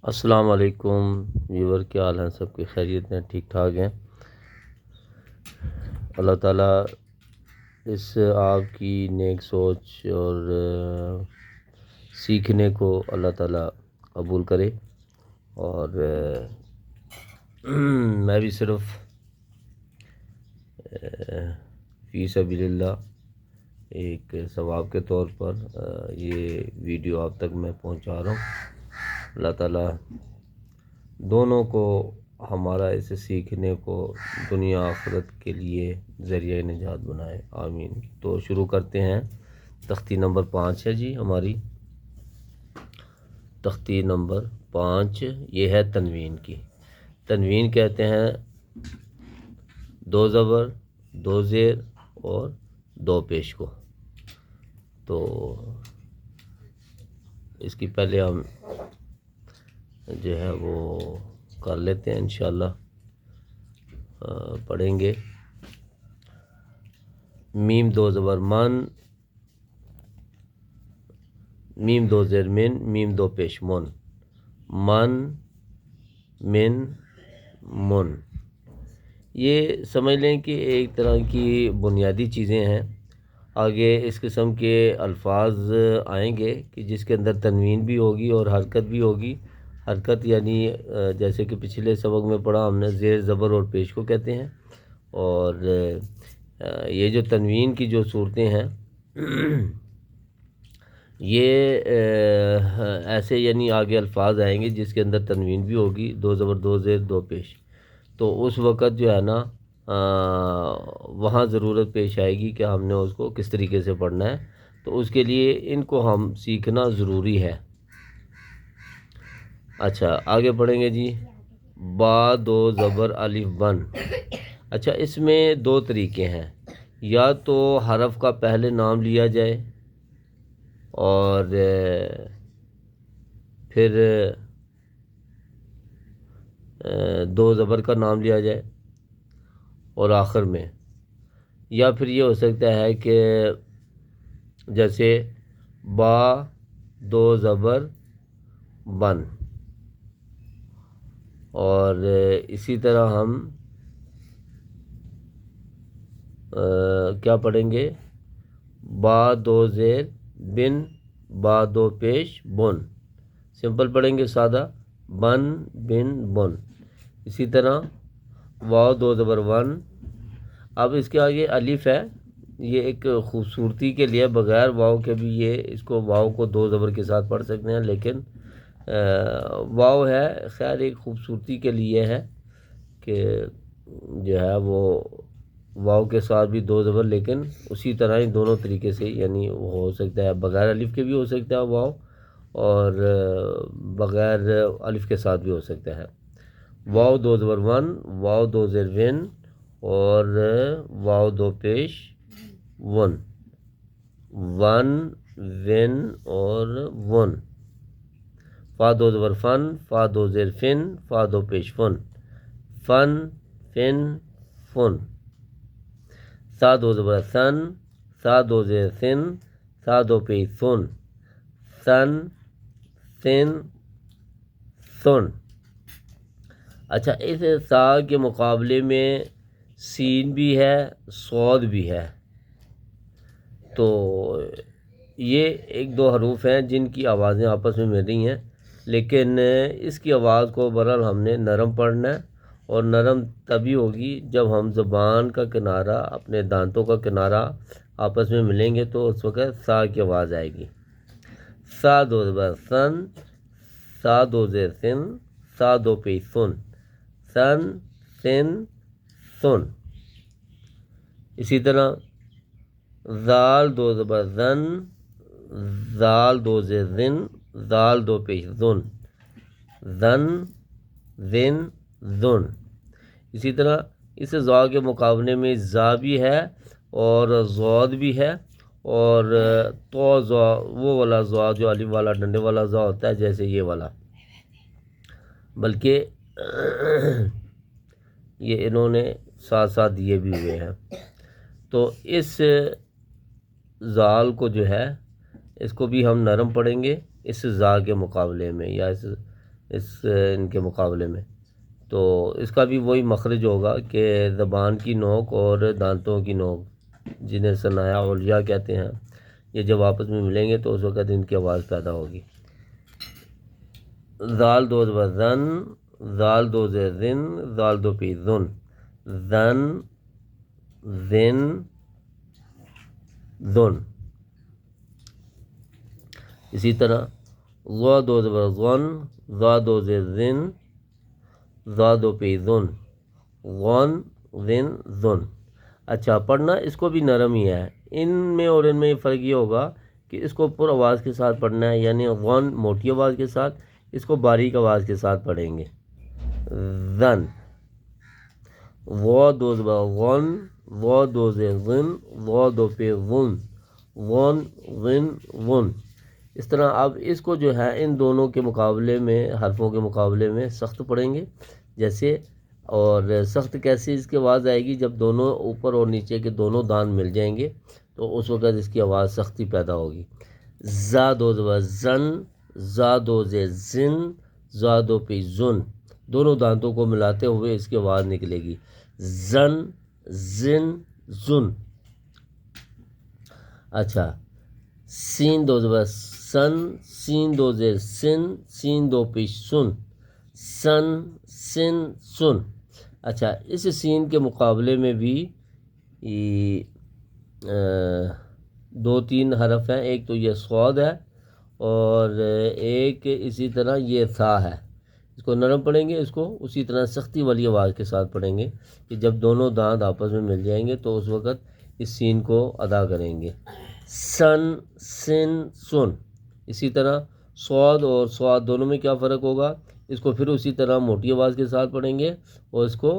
السلام علیکم ویور، کیا حال ہیں؟ سب کی خیریت ہیں؟ ٹھیک ٹھاک ہیں؟ اللہ تعالیٰ اس آپ کی نیک سوچ اور سیکھنے کو اللہ تعالیٰ قبول کرے، اور میں بھی صرف فی سبیل اللہ ایک ثواب کے طور پر یہ ویڈیو آپ تک میں پہنچا رہا ہوں۔ اللہ تعالیٰ دونوں کو ہمارا اسے سیکھنے کو دنیا آخرت کے لیے ذریعہ نجات بنائے، آمین۔ تو شروع کرتے ہیں۔ تختی نمبر 5 ہے جی ہماری، تختی نمبر 5 یہ ہے تنوین کی۔ تنوین کہتے ہیں 2 زبر 2 زیر اور 2 پیش کو۔ تو اس کی پہلے ہم جو ہے وہ کر لیتے ہیں، انشاءاللہ پڑھیں گے۔ میم 2 زبر من، میم 2 زیر من، میم 2 پیش من، من من من۔ یہ سمجھ لیں کہ ایک طرح کی بنیادی چیزیں ہیں۔ آگے اس قسم کے الفاظ آئیں گے کہ جس کے اندر تنوین بھی ہوگی اور حرکت بھی ہوگی۔ حرکت یعنی جیسے کہ پچھلے سبق میں پڑھا ہم نے، زیر زبر اور پیش کو کہتے ہیں۔ اور یہ جو تنوین کی جو صورتیں ہیں یہ ایسے یعنی آگے الفاظ آئیں گے جس کے اندر تنوین بھی ہوگی، 2 زبر 2 زیر 2 پیش۔ تو اس وقت جو ہے نا وہاں ضرورت پیش آئے گی کہ ہم نے اس کو کس طریقے سے پڑھنا ہے۔ تو اس کے لیے ان کو ہم سیکھنا ضروری ہے۔ اچھا آگے پڑھیں گے جی۔ با 2 زبر الف بن۔ اچھا اس میں 2 طریقے ہیں، یا تو حرف کا پہلے نام لیا جائے اور پھر 2 زبر کا نام لیا جائے اور آخر میں، یا پھر یہ ہو سکتا ہے کہ جیسے با 2 زبر بن، اور اسی طرح ہم کیا پڑھیں گے؟ با 2 زیر بن، با 2 پیش بن، سمپل پڑھیں گے، سادہ، بن بن بن۔ اسی طرح واو 2 زبر ون۔ اب اس کے آگے الف ہے، یہ ایک خوبصورتی کے لیے، بغیر واو کے بھی یہ اس کو واو کو 2 زبر کے ساتھ پڑھ سکتے ہیں، لیکن واو ہے، خیر ایک خوبصورتی کے لیے ہے کہ جو ہے وہ واو کے ساتھ بھی 2 زبر، لیکن اسی طرح ہی دونوں طریقے سے، یعنی وہ ہو سکتا ہے بغیر الف کے بھی ہو سکتا ہے واو، اور بغیر الف کے ساتھ بھی ہو سکتا ہے۔ واو 2 زبر ون، واو 2 زیر ون، اور واو 2 پیش ون، ون ون اور ون۔ فا 2 زبر فن، فا 2 زیر فن، فا 2 پیش فن، فن فن فن۔ سا 2 زبر سن، سا 2 زیر سن، سا 2 پیش سن، سن سن سن۔ اچھا اس سا کے مقابلے میں سین بھی ہے، صاد بھی ہے۔ تو یہ 1-2 حروف ہیں جن کی آوازیں آپس میں مل رہی ہیں، لیکن اس کی آواز کو بہرحال ہم نے نرم پڑھنا ہے، اور نرم تبھی ہوگی جب ہم زبان کا کنارہ، اپنے دانتوں کا کنارہ آپس میں ملیں گے، تو اس وقت سا کی آواز آئے گی۔ سا 2 زبر سن، سا 2 زیر سن، سا 2 پیش سن، سن سن سن۔ اسی طرح زال 2 زبر زن، زال 2 زیر زن، زال 2 پیش زن، زن زن زن۔ اسی طرح اس زا کے مقابلے میں زا بھی ہے اور زود بھی ہے، اور تو زا وہ والا زا جو الف والا ڈنڈے والا زا ہوتا ہے، جیسے یہ والا، بلکہ یہ انہوں نے ساتھ ساتھ دیے بھی ہوئے ہیں۔ تو اس زال کو جو ہے اس کو بھی ہم نرم پڑھیں گے اس زا کے مقابلے میں، یا اس ان کے مقابلے میں. تو اس کا بھی وہی مخرج ہوگا کہ زبان کی نوک اور دانتوں کی نوک، جنہیں ثنایا علیا کہتے ہیں، یہ جب آپس میں ملیں گے تو اس وقت ان کی آواز پیدا ہوگی. زال دو زبر زن، زال دو زیر زن، زال دو پی زن، زن زن زن. اسی طرح ضا دو زبر غن، ضا دو زیر زن، ضا دو پی زن، غن زن زن. اچھا، پڑھنا اس کو بھی نرم ہی ہے. ان میں اور ان میں فرق یہ ہوگا کہ اس کو پر آواز کے ساتھ پڑھنا ہے، یعنی غن موٹی آواز کے ساتھ، اس کو باریک آواز کے ساتھ پڑھیں گے. زن. وہ دو زبر غن، وہ دو زیر غن، وہ دو پہ غن، غن غن غن. اس طرح اب اس کو جو ہے ان دونوں کے مقابلے میں، حرفوں کے مقابلے میں سخت پڑھیں گے. جیسے، اور سخت کیسے اس کی آواز آئے گی؟ جب دونوں اوپر اور نیچے کے دونوں دان مل جائیں گے تو اس وقت اس کی آواز سختی پیدا ہوگی. زا دو زبر زن، زا دو زیر زن، زا دو پی زن. دونوں دانتوں کو ملاتے ہوئے اس کی آواز نکلے گی. زن زن زن. اچھا، سین دو زبر سن، سین دو زیر سن، سین دو پیش سن، سن سن سن. اچھا، اس سین کے مقابلے میں بھی دو تین حرف ہیں. ایک تو یہ صاد ہے اور ایک اسی طرح یہ ثا ہے. اس کو نرم پڑھیں گے، اس کو اسی طرح سختی والی آواز کے ساتھ پڑھیں گے کہ جب دونوں دانت آپس میں مل جائیں گے تو اس وقت اس سین کو ادا کریں گے. سن سن سن. اسی طرح صاد اور صاد دونوں میں کیا فرق ہوگا؟ اس کو پھر اسی طرح موٹی آواز کے ساتھ پڑھیں گے اور اس کو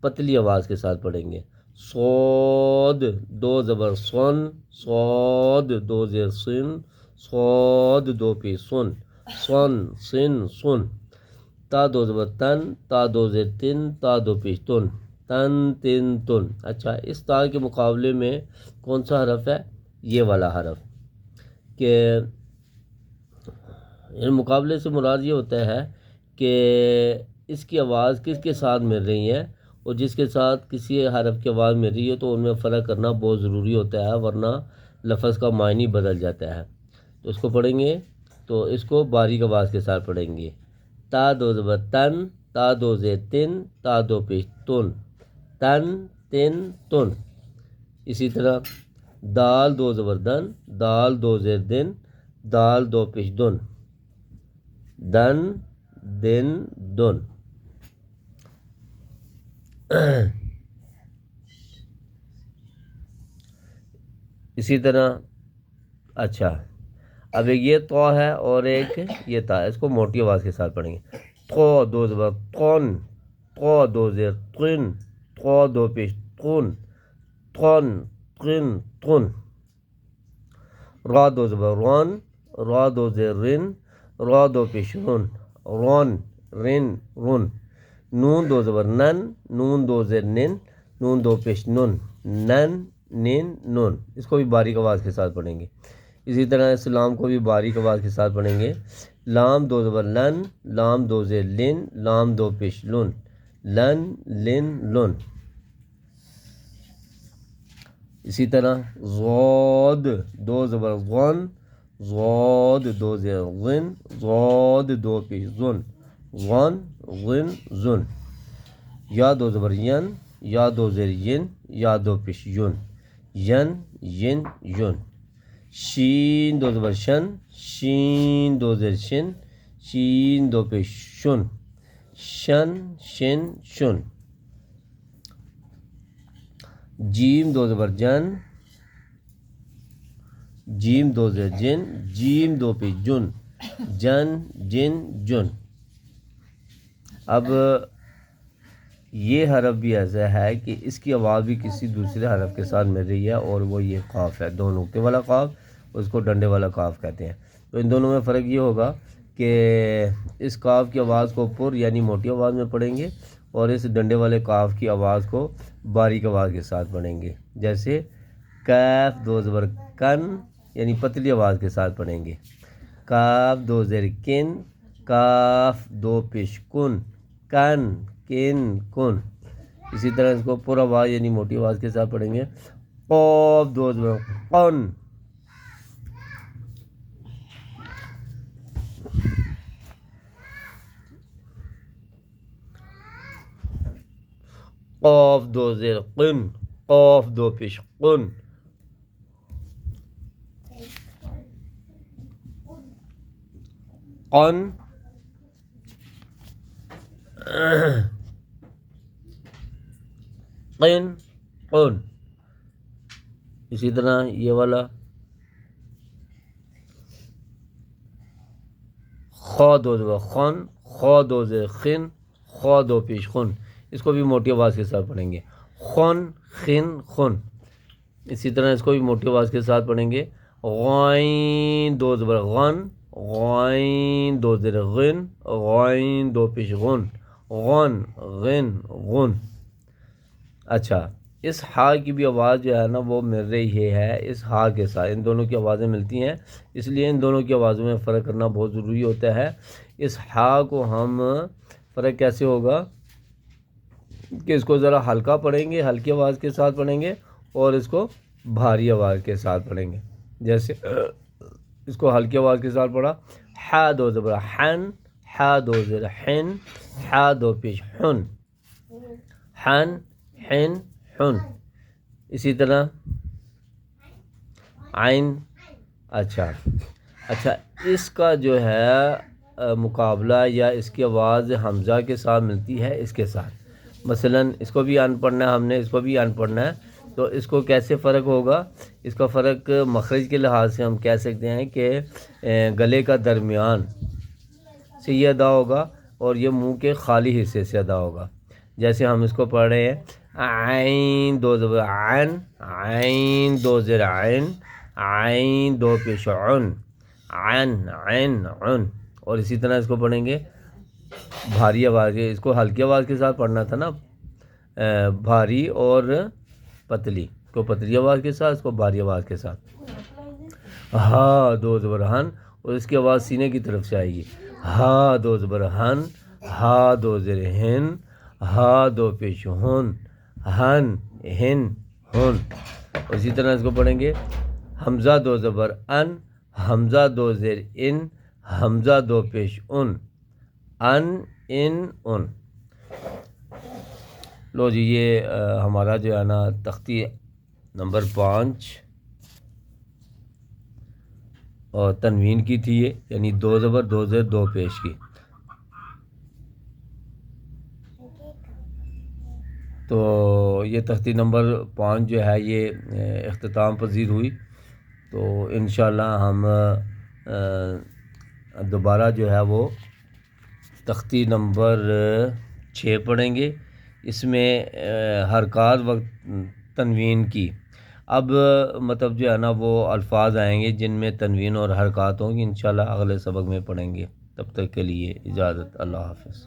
پتلی آواز کے ساتھ پڑھیں گے. صاد دو زبر سن، صاد دو زیر سن، صاد دو پی سن، سن سن سن. تا دو زبر تن، تا دو زیر تن، تا دو پیش تن، تن تن تن. اچھا، اس تا کے مقابلے میں کون سا حرف ہے؟ یہ والا حرف. کہ ان مقابلے سے مراد یہ ہوتا ہے کہ اس کی آواز کس کے ساتھ مل رہی ہے، اور جس کے ساتھ کسی حرف کی آواز مل رہی ہے تو ان میں فرق کرنا بہت ضروری ہوتا ہے، ورنہ لفظ کا معنی بدل جاتا ہے. تو اس کو پڑھیں گے تو اس کو باریک آواز کے ساتھ پڑھیں گے. تا دو زبر تن، تا دو زیر تن، تا دو پیش تن، تن تن تن. اسی طرح دال دو زبر دن، دال دو زیر دن، دال دو پیش دن، دن دن دن. اسی طرح اچھا، اب ایک یہ تو ہے اور ایک یہ تا. اس کو موٹی آواز کے ساتھ پڑھیں گے. تو دو زبر تون، تو دو زیر تن، تو دو پیش تن، تن تن تن. را دو زبر رون، را دو زیر رن، را دو پیش رن، رون رن رن. نون دو زبر نن، نون دو زیر نن، نون دو پیش نن، نن نن نن. اس کو بھی باریک آواز کے ساتھ پڑھیں گے. اسی طرح اس لام کو بھی باریک آواز کے ساتھ پڑھیں گے. لام دو زبر لن، لام دو زیر لن، لام دو پیش لن، لن لن لن. اسی طرح ضاد دو زبر غن، ضاد دو زیر غن، ضاد دو پیش زن، غن غن زن. یا دو زبر ین، یا دو زیر ین، یا دو پیش ین، ین ین ین. شین دو زبر شن، شین دو زیر شن، شین دو پیش شن، شن شن شن. جیم دو زبر جن، جیم دو زیر جن، جیم دو پیش جن، جن جن جن. اب یہ حرف بھی ایسا ہے کہ اس کی آواز بھی کسی دوسرے حرف کے ساتھ مل رہی ہے، اور وہ یہ قاف ہے. دو نقطے والا قاف، اس کو ڈنڈے والا قاف کہتے ہیں. تو ان دونوں میں فرق یہ ہوگا کہ اس قاف کی آواز کو پر یعنی موٹی آواز میں پڑھیں گے، اور اس ڈنڈے والے قاف کی آواز کو باریک آواز کے ساتھ پڑھیں گے. جیسے کیف دو زبر کن، یعنی پتلی آواز کے ساتھ پڑھیں گے. کاف دو زیر کن، کاف دو پیش کن، کن کن کن. اسی طرح اس کو پورا آواز یعنی موٹی آواز کے ساتھ پڑھیں گے. قاف دو زبر قن، قاف دو زیر قن، قاف دو پیش قن. قن قن قن. اسی طرح یہ والا خا دو زبر خن، خا دو زیر خن، خا دو پیش خن. اس کو بھی موٹی آواز کے ساتھ پڑھیں گے. خن خن خن. اسی طرح اس کو بھی موٹی آواز کے ساتھ پڑھیں گے. غین دو زبر غن، غین دو زیر غن، غین دو پیش غن، غن غن غن. اچھا، اس ہا کی بھی آواز جو ہے نا وہ مل رہی ہے اس ہا کے ساتھ. ان دونوں کی آوازیں ملتی ہیں، اس لیے ان دونوں کی آوازوں میں فرق کرنا بہت ضروری ہوتا ہے. اس ہا کو ہم فرق کیسے ہوگا کہ اس کو ذرا ہلکا پڑھیں گے، ہلکی آواز کے ساتھ پڑھیں گے، اور اس کو بھاری آواز کے ساتھ پڑھیں گے. جیسے اس کو ہلکی آواز کے ساتھ پڑھا، ہا دو زبر حن، ہا دو زبر حن، ہا دو پیش حن، حن حن حن. اسی طرح عین. اچھا اس کا جو ہے مقابلہ یا اس کی آواز حمزہ کے ساتھ ملتی ہے اس کے ساتھ. مثلا اس کو بھی ان پڑھنا ہے ہم نے، اس کو بھی ان پڑھنا ہے. تو اس کو کیسے فرق ہوگا؟ اس کا فرق مخرج کے لحاظ سے ہم کہہ سکتے ہیں کہ گلے کا درمیان سے یہ ادا ہوگا اور یہ منہ کے خالی حصے سے ادا ہوگا. جیسے ہم اس کو پڑھ رہے ہیں عین دو زبر عین، عین دو زیر عین، عین دو پیش عن، عین عین عن. اور اسی طرح اس کو پڑھیں گے بھاری آواز کے. اس کو ہلکی آواز کے ساتھ پڑھنا تھا نا، بھاری اور پتلی. اس کو پتلی آواز کے ساتھ، اس کو بھاری آواز کے ساتھ. ہا دو زبر ہن، اور اس کی آواز سینے کی طرف سے آئے گی. ہا دو زبر ہن، ہا دو زیر ہن، ہا دو پیش ہن، ہن ہن ہن. اور اسی طرح اس کو پڑھیں گے حمزہ دو زبر ان، حمزہ دو زیر ان، حمزہ دو پیش ان، ان ان ان. لو جی، یہ ہمارا جو ہے نا تختی نمبر 5 اور تنوین کی تھی یہ، یعنی دو زبر دو زیر دو پیش کی. تو یہ تختی نمبر 5 جو ہے یہ اختتام پذیر ہوئی. تو انشاءاللہ ہم دوبارہ جو ہے وہ تختی نمبر 6 پڑھیں گے. اس میں حرکات وقت تنوین کی اب مطلب جو ہے نا وہ الفاظ آئیں گے جن میں تنوین اور حرکات ہوں گی. انشاءاللہ اگلے سبق میں پڑھیں گے. تب تک کے لیے اجازت. اللہ حافظ.